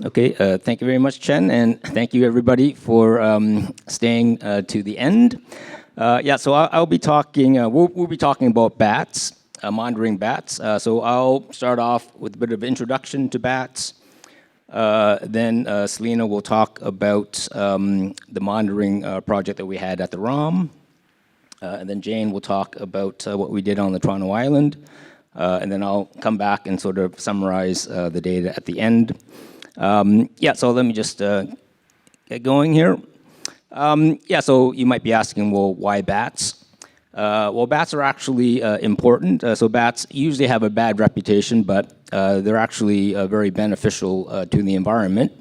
Okay, thank you very much, Chen, and thank you everybody for staying to the end. Yeah, so I'll be talking. We'll be talking about bats, monitoring bats. So I'll start off with a bit of introduction to bats. Then Selena will talk about the monitoring project that we had at the ROM. And then Jane will talk about what we did on the Toronto Island. And then I'll come back and sort of summarize the data at the end. Yeah, so let me just get going here. Yeah, so you might be asking, well, why bats? Well, bats are actually important. So bats usually have a bad reputation, but they're actually very beneficial to the environment.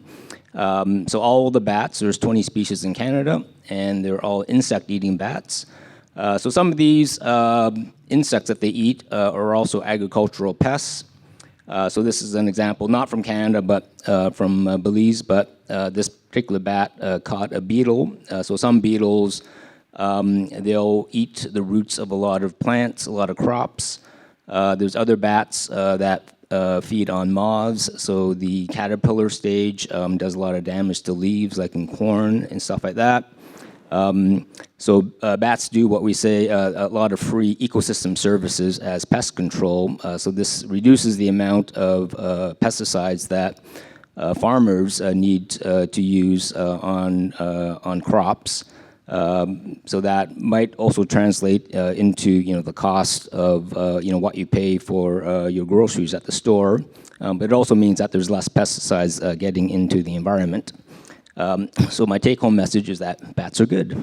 So all the bats, there's 20 species in Canada, and they're all insect-eating bats. So some of these insects that they eat are also agricultural pests. So this is an example, not from Canada, but from Belize, but this particular bat caught a beetle. So some beetles, they'll eat the roots of a lot of plants, a lot of crops. There's other bats that feed on moths. So the caterpillar stage does a lot of damage to leaves, like in corn and stuff like that. So bats do what we say a lot of free ecosystem services as pest control. So this reduces the amount of pesticides that farmers need to use on crops. So that might also translate into the cost of what you pay for your groceries at the store. But it also means that there's less pesticides getting into the environment. So my take-home message is that bats are good.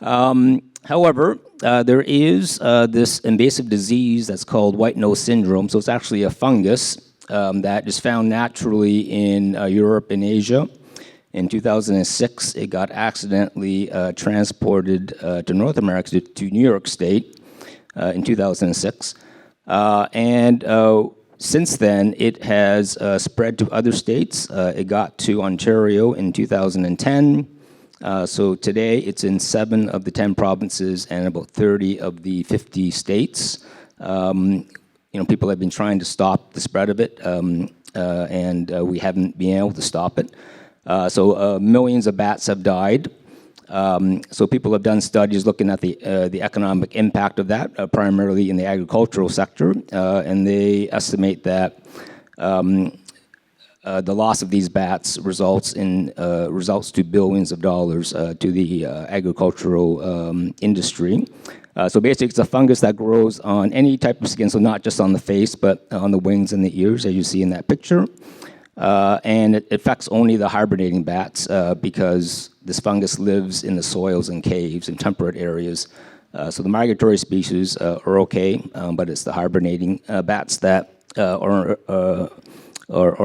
However, there is this invasive disease that's called white nose syndrome. So it's actually a fungus that is found naturally in Europe and Asia. In 2006, it got accidentally transported to North America, to New York State in 2006. Since then, it has spread to other states. It got to Ontario in 2010. So today, it's in 7 of the 10 provinces and about 30 of the 50 states. People have been trying to stop the spread of it, and we haven't been able to stop it. So millions of bats have died. So people have done studies looking at the economic impact of that, primarily in the agricultural sector, and they estimate that the loss of these bats results to billions of dollars to the agricultural industry. So basically, it's a fungus that grows on any type of skin, so not just on the face, but on the wings and the ears, as you see in that picture. And it affects only the hibernating bats because this fungus lives in the soils and caves in temperate areas. So the migratory species are okay, but it's the hibernating bats that are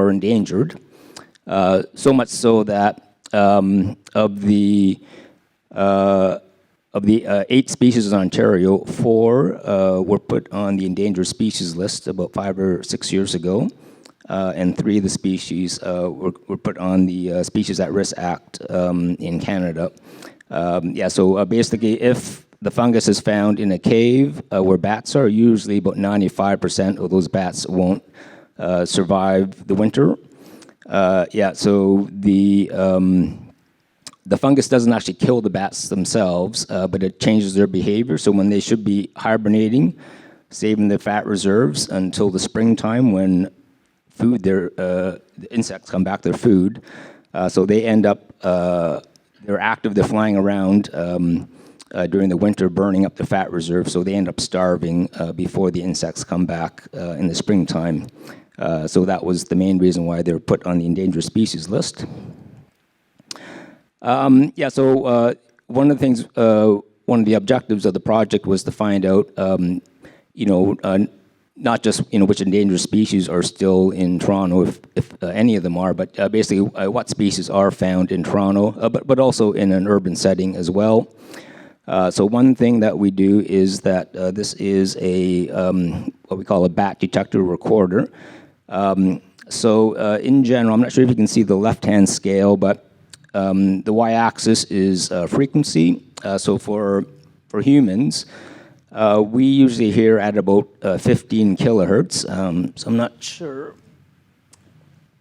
endangered. So much so that of the 8 species in Ontario, 4 were put on the endangered species list about 5 or 6 years ago. And 3 of the species were put on the Species at Risk Act in Canada. So basically, if the fungus is found in a cave where bats are, usually about 95% of those bats won't survive the winter. So the fungus doesn't actually kill the bats themselves, but it changes their behavior. So when they should be hibernating, saving their fat reserves until the springtime when the insects come back, their food. So they end up, they're active, they're flying around during the winter, burning up the fat reserve. So they end up starving before the insects come back in the springtime. So that was the main reason why they were put on the endangered species list. So one of the things, one of the objectives of the project was to find out, not just which endangered species are still in Toronto, if any of them are, but basically what species are found in Toronto, but also in an urban setting as well. So one thing that we do is that this is a what we call a bat detector recorder. So in general, I'm not sure if you can see the left-hand scale, but the y-axis is frequency. So for humans, we usually hear at about 15 kilohertz. So I'm not sure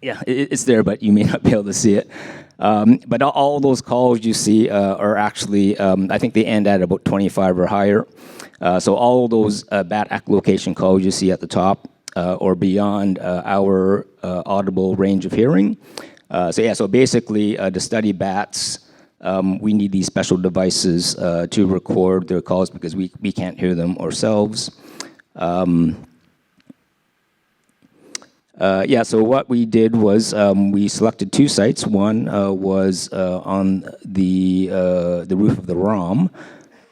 Yeah, it's there, but you may not be able to see it. But all those calls you see are actually, I think they end at about 25 or higher. So all those bat echolocation calls you see at the top or beyond our audible range of hearing. So basically to study bats, we need these special devices to record their calls because we can't hear them ourselves. So what we did was we selected 2 sites. One was on the roof of the ROM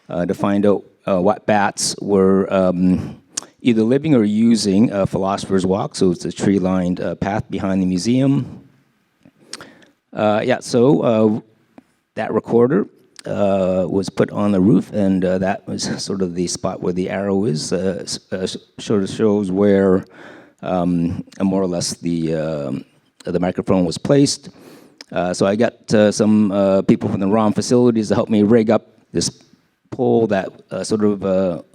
to find out what bats were either living or using Philosopher's Walk, so it's a tree-lined path behind the museum. That recorder was put on the roof, and that was sort of the spot where the arrow is, sort of shows where more or less the microphone was placed. So I got some people from the ROM facilities to help me rig up this pole that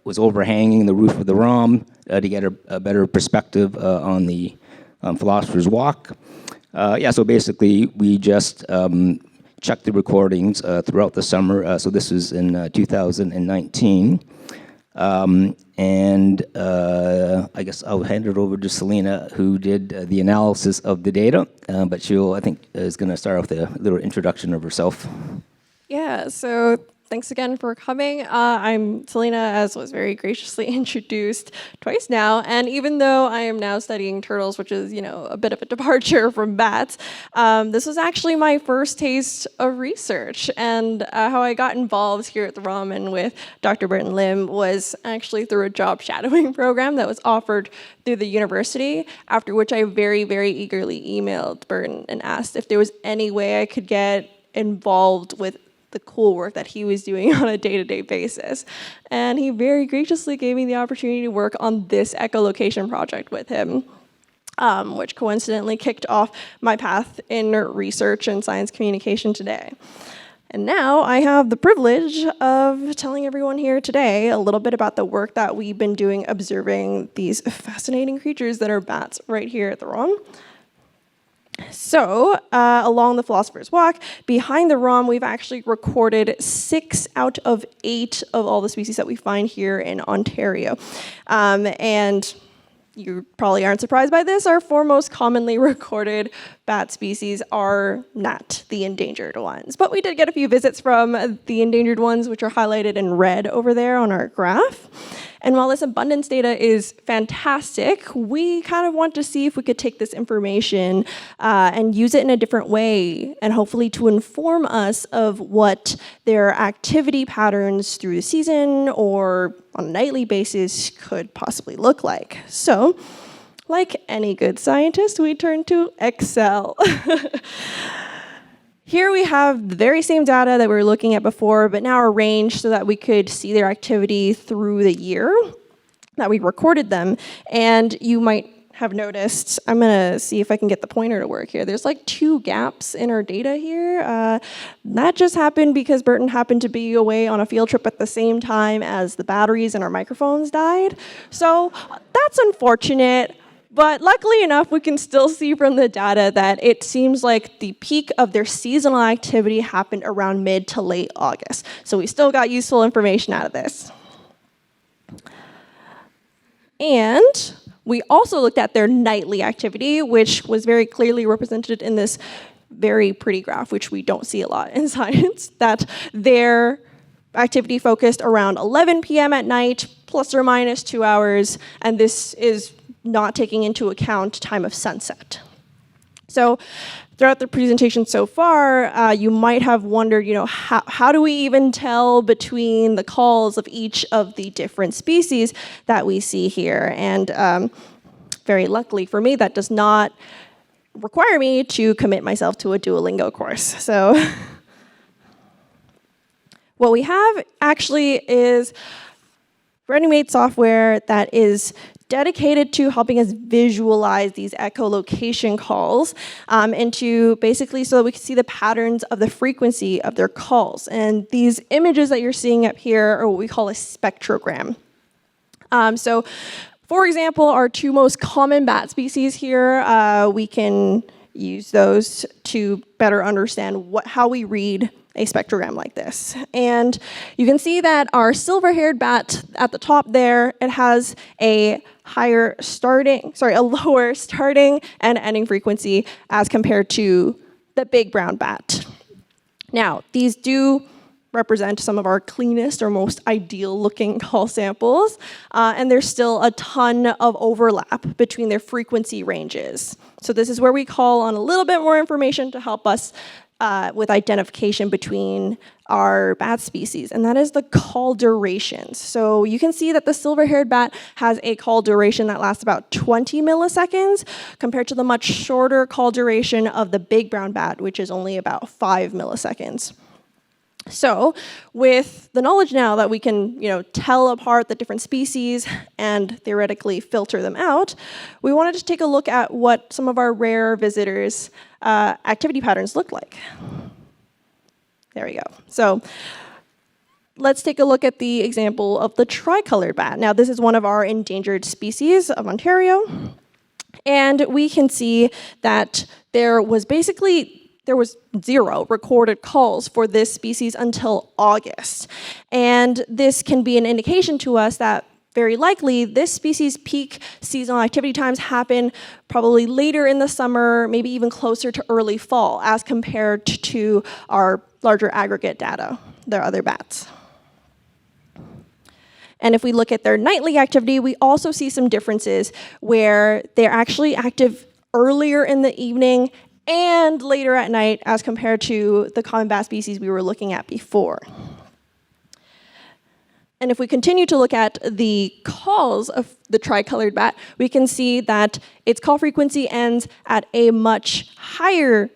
was overhanging the roof of the ROM to get a better perspective on the Philosopher's Walk. So basically we just checked the recordings throughout the summer. So this was in 2019. I guess I'll hand it over to Selena, who did the analysis of the data, but I think, is going to start off with a little introduction of herself. Yeah, so thanks again for coming. I'm Selena, as was very graciously introduced twice now. And even though I am now studying turtles, which is, a bit of a departure from bats, this was actually my first taste of research. And how I got involved here at the ROM and with Dr. Burton Lim was actually through a job shadowing program that was offered through the university, after which I very, very eagerly emailed Burton and asked if there was any way I could get involved with the cool work that he was doing on a day-to-day basis. And he very graciously gave me the opportunity to work on this echolocation project with him, which coincidentally kicked off my path in research and science communication today. And now I have the privilege of telling everyone here today a little bit about the work that we've been doing observing these fascinating creatures that are bats right here at the ROM. So, along the Philosopher's Walk, behind the ROM, we've actually recorded 6 out of 8 of all the species that we find here in Ontario. And you probably aren't surprised by this, our 4 most commonly recorded bat species are not the endangered ones. But we did get a few visits from the endangered ones, which are highlighted in red over there on our graph. And while this abundance data is fantastic, we kind of want to see if we could take this information and use it in a different way, and hopefully to inform us of what their activity patterns through the season or on a nightly basis could possibly look like. So, like any good scientist, we turn to Excel. Here we have the very same data that we were looking at before, but now arranged so that we could see their activity through the year that we recorded them. And you might have noticed, I'm going to see if I can get the pointer to work here. There's like 2 gaps in our data here. That just happened because Burton happened to be away on a field trip at the same time as the batteries in our microphones died. So that's unfortunate. But luckily enough, we can still see from the data that it seems like the peak of their seasonal activity happened around mid to late August. So we still got useful information out of this. And we also looked at their nightly activity, which was very clearly represented in this very pretty graph, which we don't see a lot in science, that their activity focused around 11 p.m. at night, plus or minus 2 hours, and this is not taking into account time of sunset. So throughout the presentation so far, you might have wondered, how do we even tell between the calls of each of the different species that we see here? And very luckily for me, that does not require me to commit myself to a Duolingo course. So what we have actually is ready-made software that is dedicated to helping us visualize these echolocation calls into basically so that we can see the patterns of the frequency of their calls. And these images that you're seeing up here are what we call a spectrogram. So, for example, our 2 most common bat species here, we can use those to better understand how we read a spectrogram like this. And you can see that our silver-haired bat at the top there, it has a lower starting and ending frequency as compared to the big brown bat. Now, these do represent some of our cleanest or most ideal looking call samples, and there's still a ton of overlap between their frequency ranges. So this is where we call on a little bit more information to help us with identification between our bat species, and that is the call durations. So you can see that the silver-haired bat has a call duration that lasts about 20 milliseconds compared to the much shorter call duration of the big brown bat, which is only about 5 milliseconds. So with the knowledge now that we can, tell apart the different species and theoretically filter them out, we wanted to take a look at what some of our rare visitors' activity patterns look like. There we go. So let's take a look at the example of the tricolored bat. Now, this is one of our endangered species of Ontario, and we can see that there was 0 recorded calls for this species until August. And this can be an indication to us that very likely this species' peak seasonal activity times happen probably later in the summer, maybe even closer to early fall as compared to our larger aggregate data, their other bats. And if we look at their nightly activity, we also see some differences where they're actually active earlier in the evening and later at night as compared to the common bat species we were looking at before. And if we continue to look at the calls of the tricolored bat, we can see that its call frequency ends at a much higher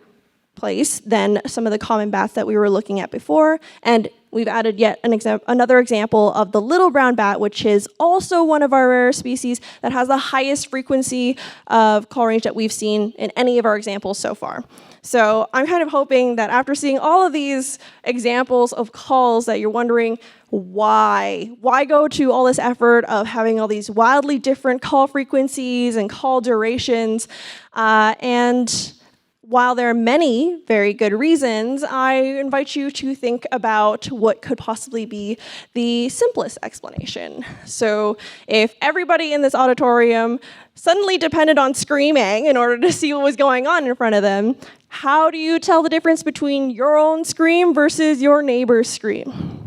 place than some of the common bats that we were looking at before. And we've added yet another example of the little brown bat, which is also one of our rare species that has the highest frequency of call range that we've seen in any of our examples so far. So I'm kind of hoping that after seeing all of these examples of calls that you're wondering, why go to all this effort of having all these wildly different call frequencies and call durations? And while there are many very good reasons, I invite you to think about what could possibly be the simplest explanation. So if everybody in this auditorium suddenly depended on screaming in order to see what was going on in front of them, how do you tell the difference between your own scream versus your neighbor's scream?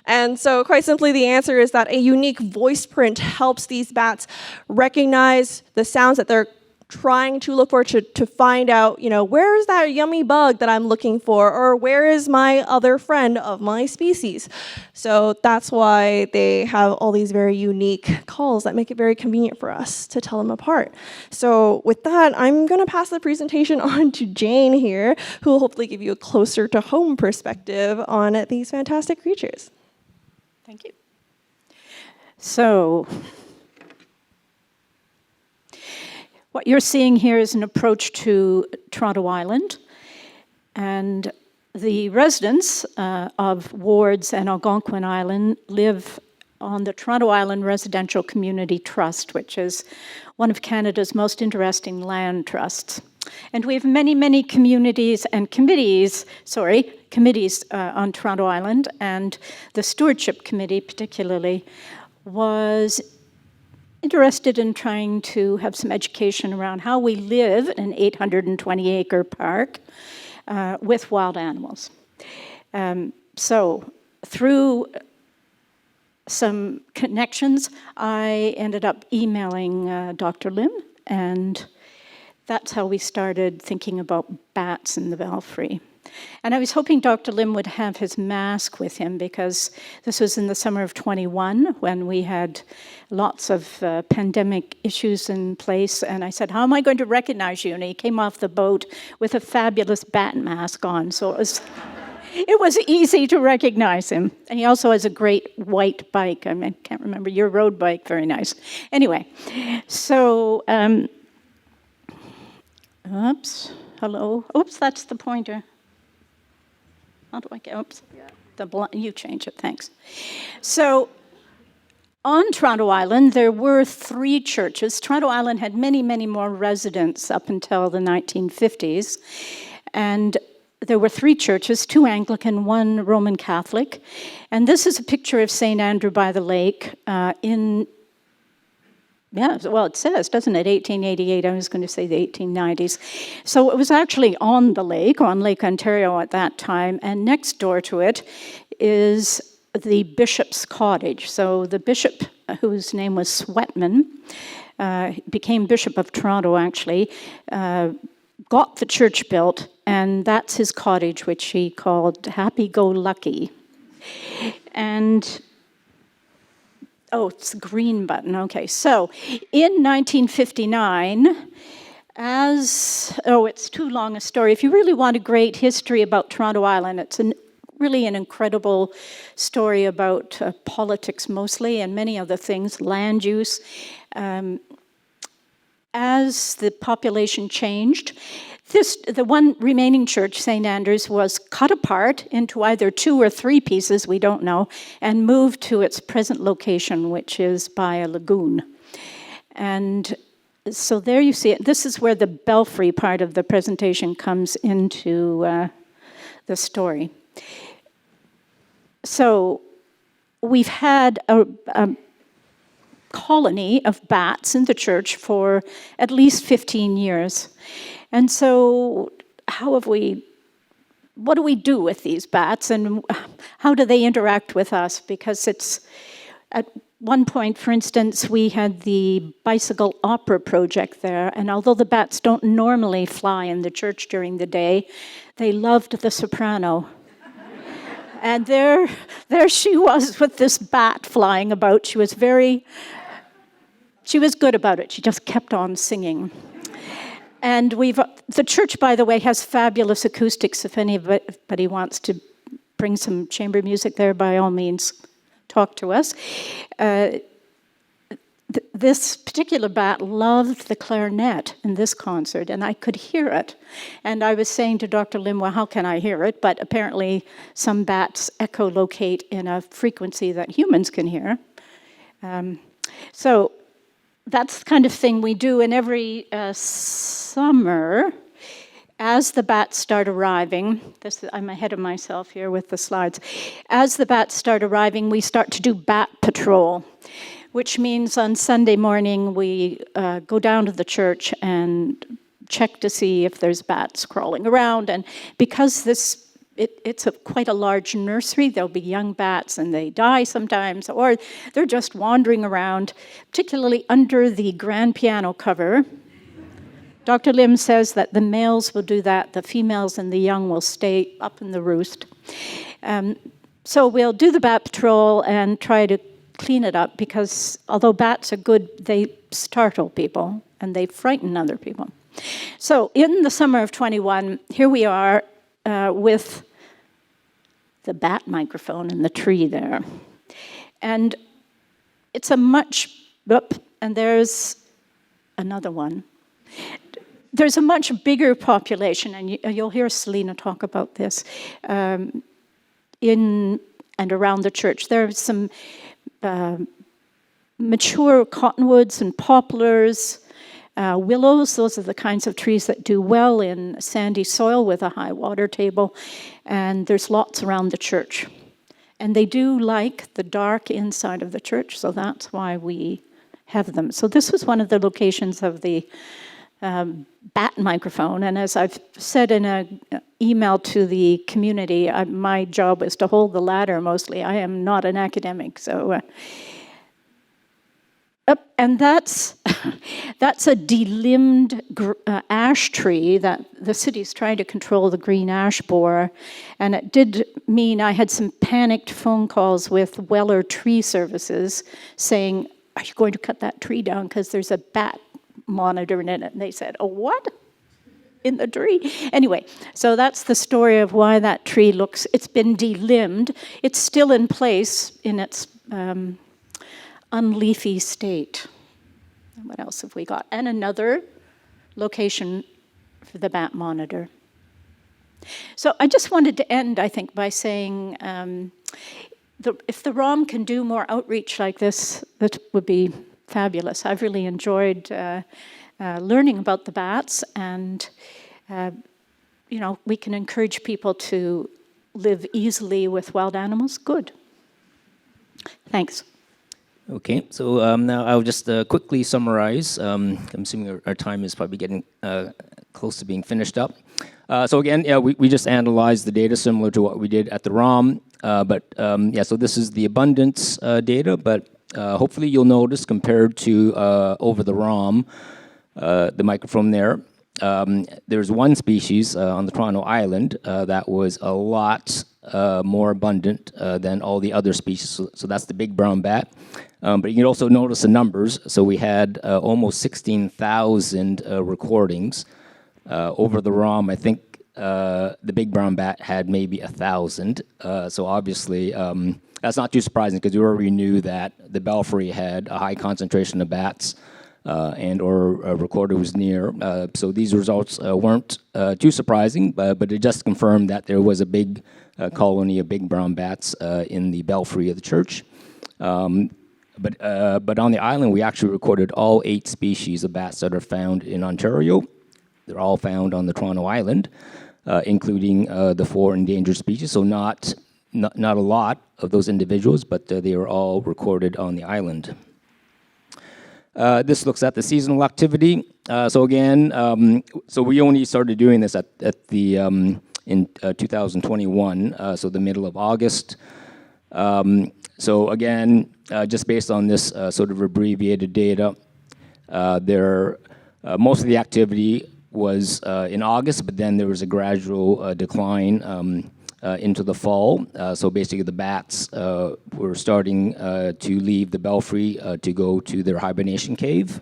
And so quite simply, the answer is that a unique voice print helps these bats recognize the sounds that they're trying to look for to find out, where is that yummy bug that I'm looking for, or where is my other friend of my species? So that's why they have all these very unique calls that make it very convenient for us to tell them apart. So with that, I'm going to pass the presentation on to Jane here, who will hopefully give you a closer to home perspective on these fantastic creatures. Thank you. So, what you're seeing here is an approach to Toronto Island, and the residents of Wards and Algonquin Island live on the Toronto Island Residential Community Trust, which is one of Canada's most interesting land trusts. And we have many, many communities and committees on Toronto Island, and the Stewardship Committee particularly was interested in trying to have some education around how we live in an 820-acre park with wild animals. So through some connections, I ended up emailing Dr. Lim, and that's how we started thinking about bats in the Belfry. And I was hoping Dr. Lim would have his mask with him, because this was in the summer of 21 when we had lots of pandemic issues in place. And I said, how am I going to recognize you? And he came off the boat with a fabulous bat mask on. So it was easy to recognize him. And he also has a great white bike. I can't remember your road bike. Very nice. Anyway, so, hello. Oops, that's the pointer. How do I get, you change it, thanks. So On Toronto Island, there were 3 churches. Toronto Island had many, many more residents up until the 1950s. And there were 3 churches, 2 Anglican, 1 Roman Catholic. And this is a picture of St. Andrew by the Lake it says, doesn't it, 1888? I was going to say the 1890s. So it was actually on the lake, on Lake Ontario at that time, and next door to it is the bishop's cottage. So the bishop, whose name was Sweatman, became Bishop of Toronto, actually, got the church built, and that's his cottage, which he called Happy-Go-Lucky. And it's the green button. Okay, so in 1959, it's too long a story. If you really want a great history about Toronto Island, it's really an incredible story about politics mostly and many other things, land use. As the population changed, the one remaining church, St. Andrew's, was cut apart into either 2 or 3 pieces, we don't know, and moved to its present location, which is by a lagoon. And so there you see it. This is where the Belfry part of the presentation comes into the story. So we've had a colony of bats in the church for at least 15 years. And so what do we do with these bats, and how do they interact with us? Because it's, at one point, for instance, we had the bicycle opera project there, and although the bats don't normally fly in the church during the day, they loved the soprano. And there she was with this bat flying about. She was good about it. She just kept on singing. And the church, by the way, has fabulous acoustics. If anybody wants to bring some chamber music there, by all means, talk to us. This particular bat loved the clarinet in this concert, and I could hear it. And I was saying to Dr. Lim, well, how can I hear it? But apparently some bats echolocate in a frequency that humans can hear. So that's the kind of thing we do. And every summer, as the bats start arriving, I'm ahead of myself here with the slides. As the bats start arriving, we start to do bat patrol, which means on Sunday morning we go down to the church and check to see if there's bats crawling around. And because it's quite a large nursery, there'll be young bats and they die sometimes, or they're just wandering around, particularly under the grand piano cover. Dr. Lim says that the males will do that, the females and the young will stay up in the roost. So we'll do the bat patrol and try to clean it up, because although bats are good, they startle people and they frighten other people. So in the summer of 21, here we are with the bat microphone in the tree there. And it's and there's another one. There's a much bigger population, and you'll hear Selena talk about this, in and around the church. There are some mature cottonwoods and poplars, willows. Those are the kinds of trees that do well in sandy soil with a high water table. And there's lots around the church. And they do like the dark inside of the church, so that's why we have them. So this was one of the locations of the bat microphone. And as I've said in an email to the community, my job is to hold the ladder mostly. I am not an academic, so... and that's a delimbed ash tree that the city's trying to control the green ash borer. And it did mean I had some panicked phone calls with Weller Tree Services saying, are you going to cut that tree down because there's a bat monitor in it? And they said, oh, what? In the tree? Anyway, so that's the story of why that tree it's been delimbed. It's still in place in its unleafy state. What else have we got? And another location for the bat monitor. So I just wanted to end, I think, by saying if the ROM can do more outreach like this, that would be fabulous. I've really enjoyed learning about the bats, and we can encourage people to live easily with wild animals. Good. Thanks. Okay, so now I'll just quickly summarize. I'm assuming our time is probably getting close to being finished up. So again, yeah, we just analyzed the data similar to what we did at the ROM. So this is the abundance data, but hopefully you'll notice compared to over the ROM, the microfilm there, there's one species on the Toronto Island that was a lot more abundant than all the other species. So that's the big brown bat. But you can also notice the numbers. So we had almost 16,000 recordings. Over the ROM, I think the big brown bat had maybe 1,000. So obviously, that's not too surprising because we already knew that the Belfry had a high concentration of bats or recorded was near. So these results weren't too surprising, but it just confirmed that there was a big colony of big brown bats in the Belfry of the church. But on the island, we actually recorded all 8 species of bats that are found in Ontario. They're all found on the Toronto Island, including the 4 endangered species. So not a lot of those individuals, but they are all recorded on the island. This looks at the seasonal activity. So again, so we only started doing this at the in 2021, so the middle of August. So again, just based on this sort of abbreviated data, most of the activity was in August, but then there was a gradual decline into the fall. So basically the bats were starting to leave the Belfry to go to their hibernation cave.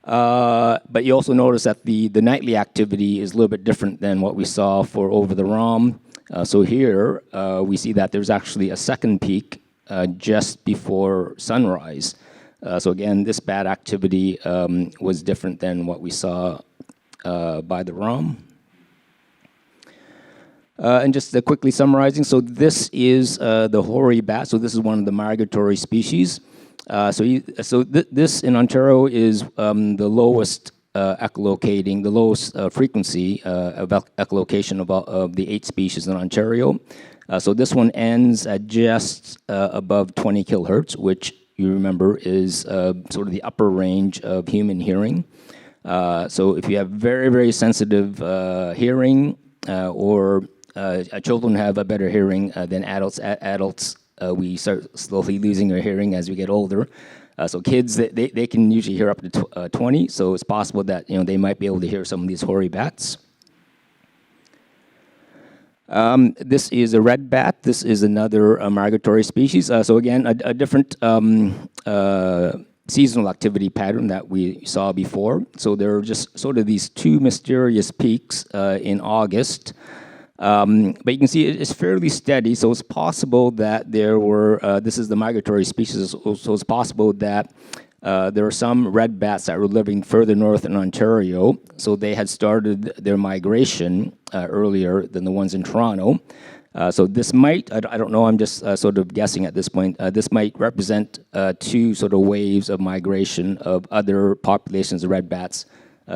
But you also notice that the nightly activity is a little bit different than what we saw for over the ROM. So here we see that there's actually a second peak just before sunrise. So again, this bat activity was different than what we saw by the ROM. And just quickly summarizing, so this is the hoary bat. So this is one of the migratory species. This in Ontario is the lowest echolocating, the lowest frequency of echolocation of the 8 species in Ontario. So this one ends at just above 20 kilohertz, which you remember is sort of the upper range of human hearing. So if you have very, very sensitive hearing or children have a better hearing than adults. Adults, we start slowly losing our hearing as we get older. So kids, they can usually hear up to 20. So it's possible that they might be able to hear some of these hoary bats. This is a red bat. This is another migratory species. So again, a different seasonal activity pattern that we saw before. So there are just sort of these 2 mysterious peaks in August. But you can see it's fairly steady, so it's possible that there were, this is the migratory species, so it's possible that there are some red bats that were living further north in Ontario, so they had started their migration earlier than the ones in Toronto. So this might, I don't know, I'm just sort of guessing at this point, this might represent 2 sort of waves of migration of other populations of red bats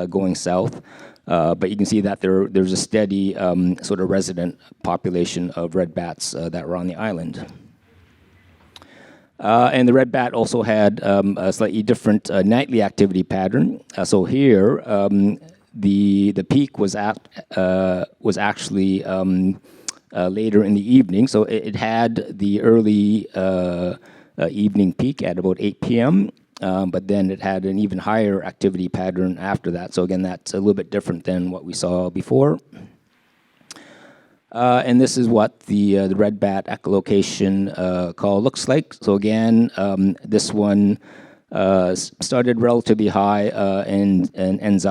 going south. But you can see that there's a steady sort of resident population of red bats that were on the island. And the red bat also had a slightly different nightly activity pattern. So here, the peak was actually later in the evening. So it had the early evening peak at about 8 p.m., but then it had an even higher activity pattern after that. So again, that's a little bit different than what we saw before. And this is what the red bat echolocation call looks like. So again, this one started relatively high and ends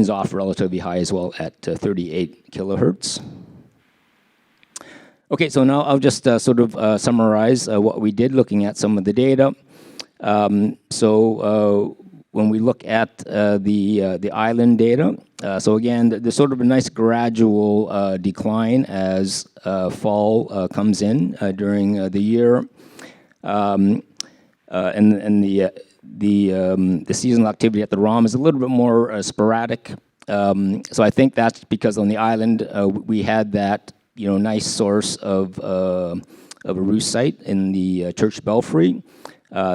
off relatively high as well at 38 kilohertz. Okay, so now I'll just sort of summarize what we did looking at some of the data. when we look at the island data, so again, there's sort of a nice gradual decline as fall comes in during the year, and the seasonal activity at the ROM is a little bit more sporadic. So I think that's because on the island we had that nice source of a roost site in the church belfry.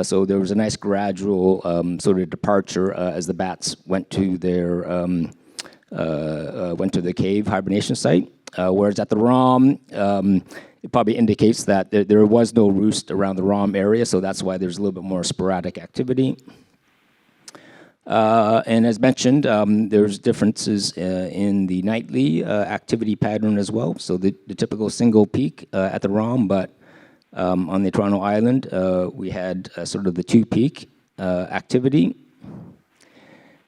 So there was a nice gradual sort of departure as the bats went to the cave hibernation site. Whereas at the ROM, it probably indicates that there was no roost around the ROM area, so that's why there's a little bit more sporadic activity. And as mentioned, there's differences in the nightly activity pattern as well. So the typical single peak at the ROM, but on the Toronto Island, we had sort of the two-peak activity.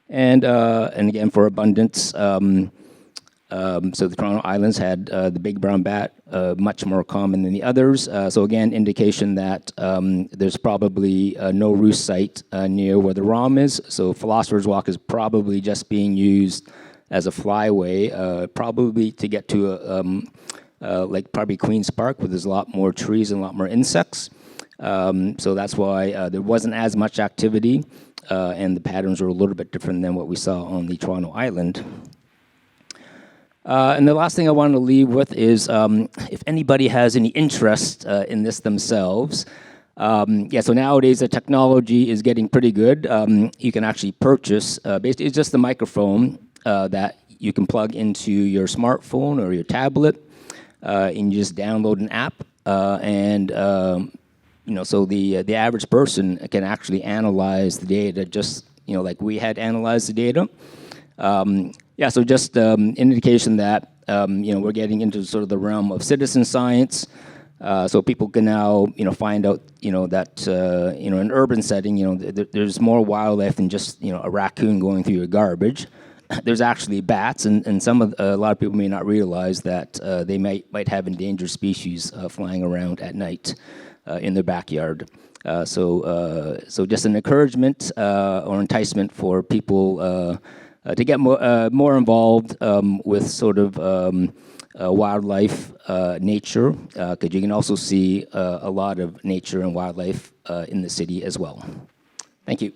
And again, for abundance, so the Toronto Islands had the big brown bat much more common than the others. So again, indication that there's probably no roost site near where the ROM is. So Philosopher's Walk is probably just being used as a flyway, probably to get to like probably Queen's Park, where there's a lot more trees and a lot more insects. So that's why there wasn't as much activity, and the patterns were a little bit different than what we saw on the Toronto Island. And the last thing I wanted to leave with is if anybody has any interest in this themselves, so nowadays the technology is getting pretty good. You can actually purchase, basically it's just the microphone that you can plug into your smartphone or your tablet, and you just download an app, so the average person can actually analyze the data just, like we had analyzed the data. So just an indication that, we're getting into sort of the realm of citizen science. So people can now, find out, that, in an urban setting, there's more wildlife than just, a raccoon going through your garbage. There's actually bats, and a lot of people may not realize that they might have endangered species flying around at night in their backyard. So just an encouragement or enticement for people to get more involved with sort of wildlife, nature, because you can also see a lot of nature and wildlife in the city as well. Thank you.